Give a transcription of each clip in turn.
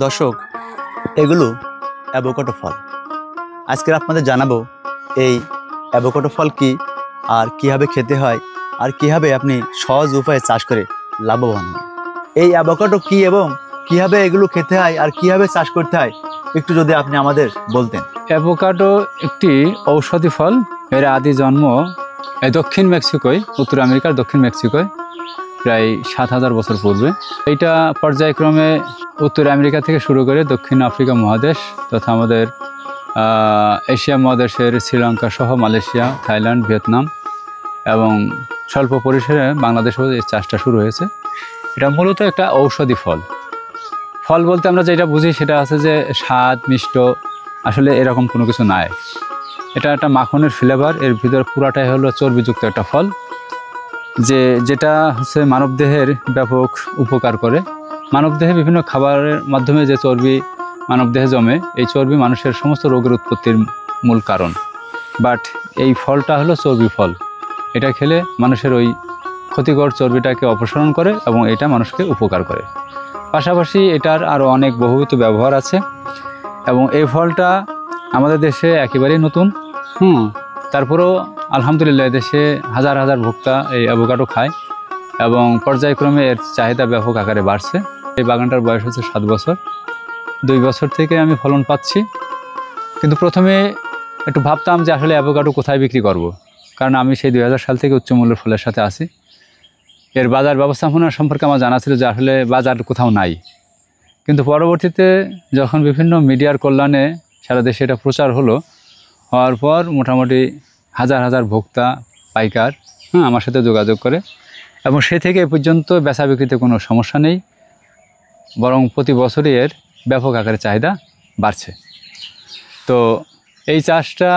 দর্শক, এগুলো অ্যাভোকাডো ফল। আজকে আপনাদের জানাবো এই অ্যাভোকাডো ফল কি, আর কীভাবে খেতে হয়, আর কীভাবে আপনি সহজ উপায়ে চাষ করে লাভবান হন। এই অ্যাভোকাডো কি এবং কীভাবে এগুলো খেতে হয় আর কীভাবে চাষ করতে হয় একটু যদি আপনি আমাদের বলতেন। অ্যাভোকাডো একটি ঔষধি ফল। এর আদি জন্ম দক্ষিণ মেক্সিকোয়, উত্তর আমেরিকার দক্ষিণ মেক্সিকোয় প্রায় ৭,০০০ বছর পূর্বে। এইটা পর্যায়ক্রমে উত্তর আমেরিকা থেকে শুরু করে দক্ষিণ আফ্রিকা মহাদেশ তথা আমাদের এশিয়া মহাদেশের শ্রীলঙ্কা সহ মালয়েশিয়া, থাইল্যান্ড, ভিয়েতনাম এবং স্বল্প পরিসরে বাংলাদেশেও এই চাষটা শুরু হয়েছে। এটা মূলত একটা ঔষধি ফল। ফল বলতে আমরা যেটা বুঝি সেটা আছে যে স্বাদ মিষ্ট, আসলে এরকম কোনো কিছু নাই। এটা একটা মাখনের ফ্লেভার। এর ভিতর পুরাটাই হলো চর্বিযুক্ত একটা ফল, যেটা হচ্ছে মানবদেহের ব্যাপক উপকার করে। মানবদেহে বিভিন্ন খাবারের মাধ্যমে যে চর্বি মানবদেহে জমে, এই চর্বি মানুষের সমস্ত রোগের উৎপত্তির মূল কারণ। বাট এই ফলটা হলো চর্বি ফল। এটা খেলে মানুষের ওই ক্ষতিকর চর্বিটাকে অপসারণ করে এবং এটা মানুষকে উপকার করে। পাশাপাশি এটার আরও অনেক বহুবিধ ব্যবহার আছে এবং এই ফলটা আমাদের দেশে একেবারেই নতুন। তারপরেও আলহামদুলিল্লাহ দেশে হাজার হাজার ভোক্তা এই অ্যাভোকাডো খায় এবং পর্যায়ক্রমে এর চাহিদা ব্যাপক আকারে বাড়ছে। এই বাগানটার বয়স হচ্ছে 7 বছর। 2 বছর থেকে আমি ফলন পাচ্ছি। কিন্তু প্রথমে একটু ভাবতাম যে আসলে অ্যাভোকাডো কোথায় বিক্রি করব, কারণ আমি সেই 2000 সাল থেকে উচ্চমূল্যের ফলের সাথে আছি। এর বাজার ব্যবস্থাপনা সম্পর্কে আমার জানা ছিল যে আসলে বাজার কোথাও নাই। কিন্তু পরবর্তীতে যখন বিভিন্ন মিডিয়ার কল্যাণে সারা দেশে এটা প্রচার হওয়ার পর মোটামুটি হাজার হাজার ভোক্তা পাইকার আমার সাথে যোগাযোগ করে এবং সে থেকে এ পর্যন্ত বেচা বিক্রিতে কোনো সমস্যা নেই, বরং প্রতি বছরই এর ব্যাপক আকারে চাহিদা বাড়ছে। তো এই চাষটা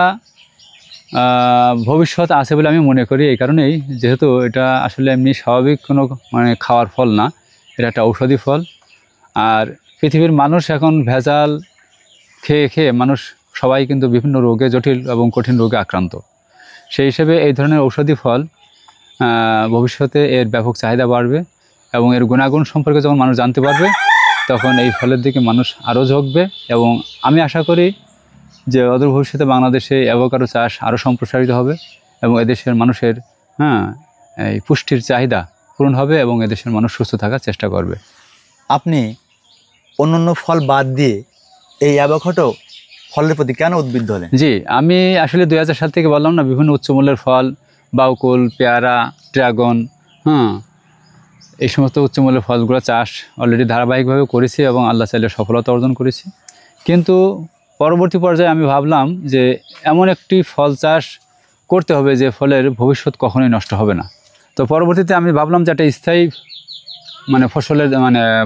ভবিষ্যৎ আছে বলে আমি মনে করি। এই কারণেই, যেহেতু এটা আসলে এমনি স্বাভাবিক কোনো খাওয়ার ফল না, এটা একটা ঔষধি ফল। আর পৃথিবীর মানুষ এখন ভেজাল খেয়ে খেয়ে মানুষ সবাই কিন্তু বিভিন্ন রোগে, জটিল এবং কঠিন রোগে আক্রান্ত। সেই হিসেবে এই ধরনের ঔষধি ফল ভবিষ্যতে এর ব্যাপক চাহিদা বাড়বে এবং এর গুণাগুণ সম্পর্কে যখন মানুষ জানতে পারবে তখন এই ফলের দিকে মানুষ আরও ঝুঁকবে। এবং আমি আশা করি যে অদূর ভবিষ্যতে বাংলাদেশে অ্যাভোকাডো চাষ আরও সম্প্রসারিত হবে এবং এদেশের মানুষের এই পুষ্টির চাহিদা পূরণ হবে এবং এদেশের মানুষ সুস্থ থাকার চেষ্টা করবে। আপনি অন্যান্য ফল বাদ দিয়ে এই অ্যাভোকাডো ফলের প্রতি কেন উদ্বুদ্ধ হলেন? জি, আমি আসলে 2000 সাল থেকে বললাম না, বিভিন্ন উচ্চমূল্যের ফল, বাউকুল, পেয়ারা, ড্রাগন, এই সমস্ত উচ্চমূল্যের ফলগুলো চাষ অলরেডি ধারাবাহিকভাবে করেছি এবং আল্লাহ চাইলে সফলতা অর্জন করেছি। কিন্তু পরবর্তী পর্যায়ে আমি ভাবলাম যে এমন একটি ফল চাষ করতে হবে যে ফলের ভবিষ্যৎ কখনোই নষ্ট হবে না। তো পরবর্তীতে আমি ভাবলাম যে একটা স্থায়ী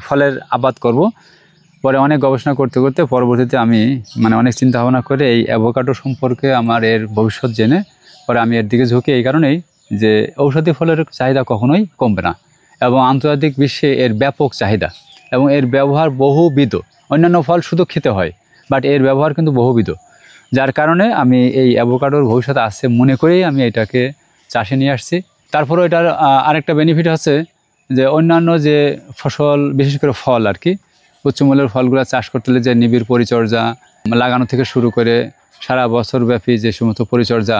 ফলের আবাদ করব। পরে অনেক গবেষণা করতে করতে পরবর্তীতে আমি অনেক চিন্তা ভাবনা করে এই অ্যাভোকাডো সম্পর্কে আমার এর ভবিষ্যৎ জেনে পরে আমি এর দিকে ঝুঁকি, এই কারণেই যে ঔষধি ফলের চাহিদা কখনোই কমবে না এবং আন্তর্জাতিক বিশ্বে এর ব্যাপক চাহিদা এবং এর ব্যবহার বহুবিধ। অন্যান্য ফল শুধু খেতে হয়, বাট এর ব্যবহার কিন্তু বহুবিধ, যার কারণে আমি এই অ্যাভোকাডোর ভবিষ্যৎ আছে মনে করেই আমি এটাকে চাষে নিয়ে আসছি। তারপরেও এটার আরেকটা বেনিফিট হচ্ছে যে অন্যান্য যে ফসল, বিশেষ করে ফল আর কি, উচ্চমূল্যের ফলগুলো চাষ করতে হলে যে নিবিড় পরিচর্যা, লাগানো থেকে শুরু করে সারা বছরব্যাপী যে সমস্ত পরিচর্যা,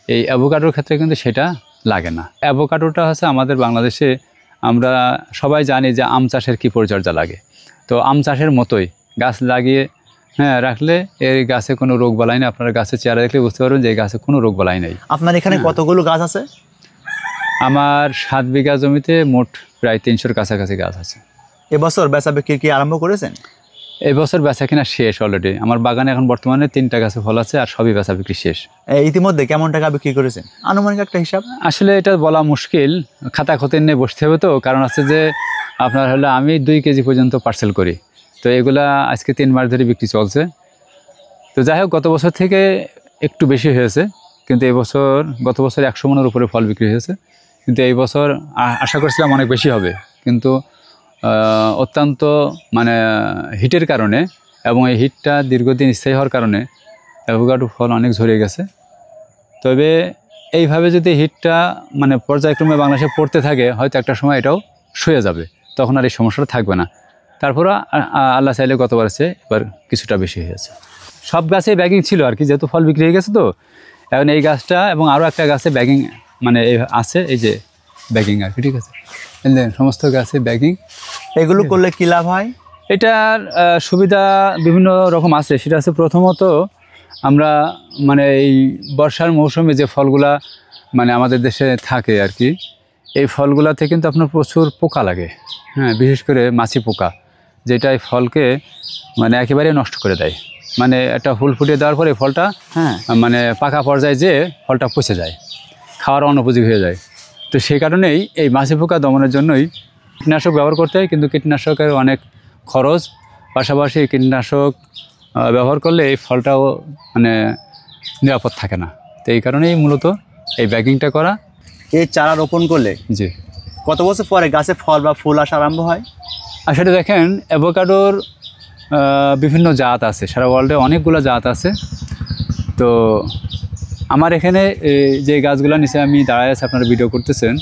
এই অ্যাভোকাডোর ক্ষেত্রে কিন্তু সেটা লাগে না। অ্যাভোকাডোটা হচ্ছে আমাদের বাংলাদেশে আমরা সবাই জানি যে আম চাষের কী পরিচর্যা লাগে। তো আম চাষের মতোই গাছ লাগিয়ে রাখলে এই গাছে কোনো রোগ বালাই নেই। আপনারা গাছের চেহারা দেখলে বুঝতে পারবেন যে এই গাছে কোনো রোগ বালাই নেই। আপনার এখানে কতগুলো গাছ আছে? আমার 7 বিঘা জমিতে মোট প্রায় 300-র কাছাকাছি গাছ আছে। এবছর বেচা বিক্রি কি আরম্ভ করেছেন? এই বছর বেচা কিনা শেষ অলরেডি। আমার বাগানে এখন বর্তমানে 3টা গাছে ফল আছে আর সবই বেচা বিক্রি শেষ। ইতিমধ্যে কেমন টাকা বিক্রি করেছেন, আনুমানিক একটা হিসাব? আসলে এটা বলা মুশকিল, খাতা খতেন নিয়ে বসতে হবে। তো কারণ আছে যে আপনার হলো আমি 2 কেজি পর্যন্ত পার্সেল করি, তো এগুলা আজকে 3 মাস ধরে বিক্রি চলছে। তো যাই হোক, গত বছর থেকে একটু বেশি হয়েছে, কিন্তু গত বছর 100 মনের উপরে ফল বিক্রি হয়েছে। কিন্তু এই বছর আশা করছিলাম অনেক বেশি হবে, কিন্তু অত্যন্ত হিটের কারণে এবং এই হিটটা দীর্ঘদিন স্থায়ী হওয়ার কারণে অ্যাভোকাডো ফল অনেক ঝরে গেছে। তবে এইভাবে যদি হিটটা পর্যায়ক্রমে বাংলাদেশে পড়তে থাকে, হয়তো একটা সময় এটাও শুয়ে যাবে, তখন আর এই সমস্যাটা থাকবে না। তারপরে আল্লাহ চাইলে গতবার আছে, এবার কিছুটা বেশি হয়েছে। সব গাছে ব্যাগিং ছিল আর কি, যেহেতু ফল বিক্রি হয়ে গেছে তো এখন এই গাছটা এবং আরও একটা গাছে ব্যাগিং মানে আছে, এই যে ব্যাগিং আর কি, ঠিক আছে, সমস্ত গাছে ব্যাগিং। এগুলো করলে কি লাভ হয়? এটার সুবিধা বিভিন্ন রকম আছে। সেটা আছে প্রথমত আমরা মানে এই বর্ষার মৌসুমে যে ফলগুলা মানে আমাদের দেশে থাকে আর কি, এই ফলগুলাতে কিন্তু আপনার প্রচুর পোকা লাগে, হ্যাঁ, বিশেষ করে মাছি পোকা, যেটা এই ফলকে মানে একেবারে নষ্ট করে দেয়। মানে একটা ফুল ফুটিয়ে দেওয়ার পরে ফলটা হ্যাঁ মানে পাকা পর্যায়ে যে ফলটা পচে যায়, খাওয়ার অনুপযোগী হয়ে যায়। তো সেই কারণেই এই মাছি পোকা দমনের জন্যই কীটনাশক ব্যবহার করতে হয়, কিন্তু কীটনাশকের অনেক খরচ, পাশাপাশি কীটনাশক ব্যবহার করলে এই ফলটাও মানে নিরাপদ থাকে না। তো এই কারণেই মূলত এই ব্যাগিংটা করা। এই চারা রোপণ করলে জি, কত বছর পরে গাছে ফল বা ফুল আসা আরম্ভ হয়? আসলে দেখেন অ্যাভোকাডোর বিভিন্ন জাত আছে, সারা ওয়ার্ল্ডে অনেকগুলো জাত আছে। তো আমার এখানে যে গাছগুলো নিচে আমি দাঁড়ায় আছে, আপনারা ভিডিও করতেছেন,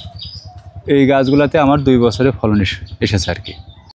এই গাছগুলোতে আমার 2 বছরে ফলন এসেছে আর কি।